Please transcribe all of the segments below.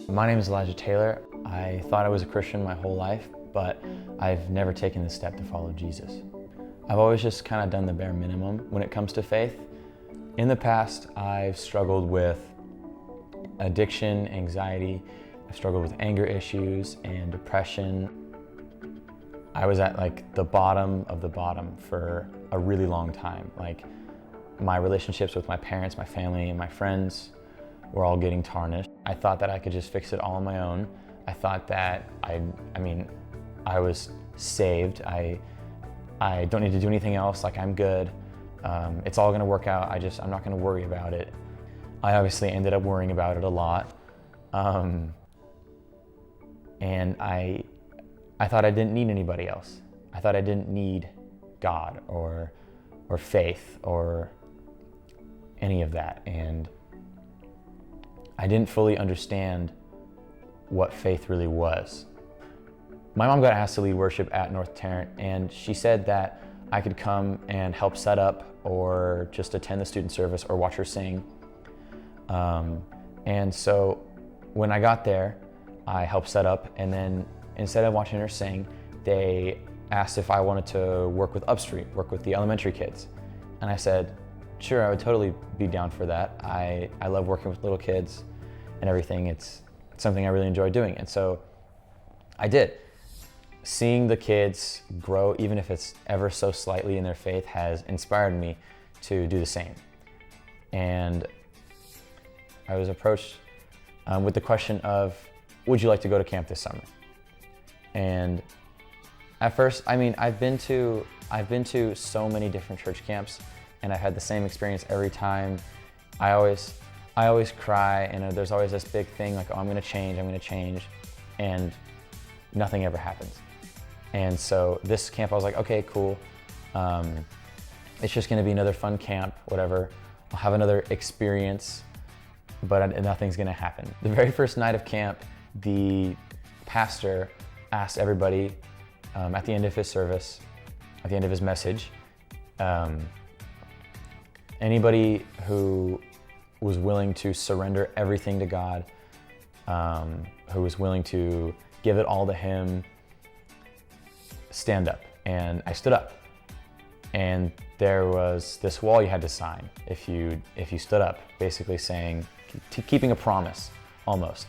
My name is Elijah Taylor. I thought I was a Christian my whole life, but I've never taken the step to follow Jesus. I've always just kind of done the bare minimum when it comes to faith. In the past, I've struggled with addiction, anxiety. I've struggled with anger issues and depression. I was at like the bottom of the bottom for a really long time. Like my relationships with my parents, my family, and my friends were all getting tarnished. I thought that I could just fix it all on my own. I thought that I was saved. I don't need to do anything else. Like I'm good. It's all gonna work out. I'm not gonna worry about it. I obviously ended up worrying about it a lot. And I thought I didn't need anybody else. I thought I didn't need God or faith or any of that. And I didn't fully understand what faith really was. My mom got asked to lead worship at North Tarrant, and she said that I could come and help set up or just attend the student service or watch her sing. And so when I got there, I helped set up, and then instead of watching her sing, they asked if I wanted to work with Upstreet, work with the elementary kids. And I said, sure, I would totally be down for that. I love working with little kids and everything. It's something I really enjoy doing. And so I did. Seeing the kids grow, even if it's ever so slightly in their faith, has inspired me to do the same. And I was approached with the question of, would you like to go to camp this summer? And at first, I've been to so many different church camps, and I've had the same experience every time. I always cry, and there's always this big thing like, oh, I'm gonna change, and nothing ever happens. And so this camp, I was like, okay, cool. It's just gonna be another fun camp, whatever. I'll have another experience, but nothing's gonna happen. The very first night of camp, the pastor asked everybody at the end of his service, at the end of his message, anybody who was willing to surrender everything to God, who was willing to give it all to Him, stand up. And I stood up. And there was this wall you had to sign if you stood up, basically saying, keeping a promise, almost.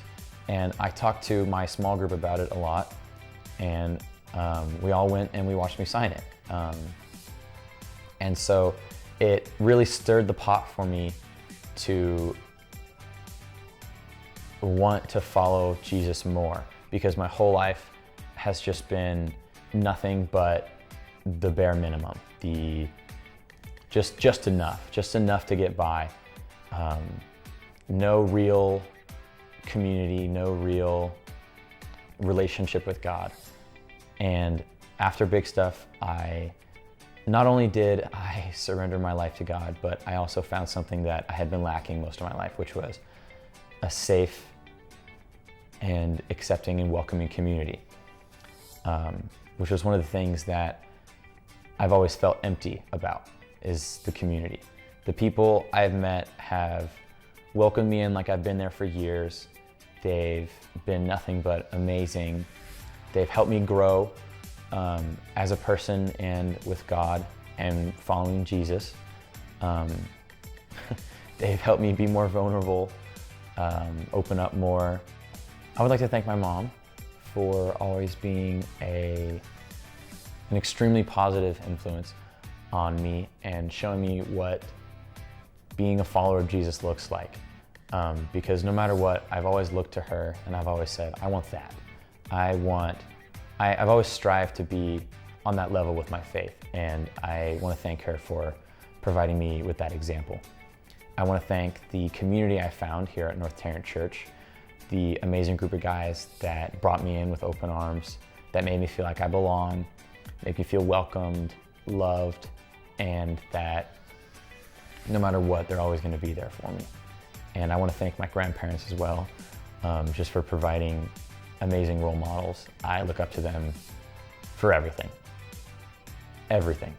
And I talked to my small group about it a lot, and we all went and we watched me sign it. And so it really stirred the pot for me to want to follow Jesus more, because my whole life has just been nothing but the bare minimum, just enough to get by. No real community, no real relationship with God. And after Big Stuff, not only did I surrender my life to God, but I also found something that I had been lacking most of my life, which was a safe and accepting and welcoming community, which was one of the things that I've always felt empty about, is the community. The people I've met have welcomed me in like I've been there for years. They've been nothing but amazing. They've helped me grow as a person and with God and following Jesus. They've helped me be more vulnerable, open up more. I would like to thank my mom for always being an extremely positive influence on me and showing me what being a follower of Jesus looks like. Because no matter what, I've always looked to her and I've always said, I want that. I've always strived to be on that level with my faith, and I want to thank her for providing me with that example. I want to thank the community I found here at North Tarrant Church, the amazing group of guys that brought me in with open arms, that made me feel like I belong, make me feel welcomed, loved, and that no matter what, they're always going to be there for me. And I want to thank my grandparents as well, just for providing amazing role models. I look up to them for everything. Everything.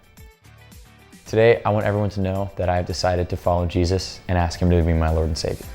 Today, I want everyone to know that I have decided to follow Jesus and ask Him to be my Lord and Savior.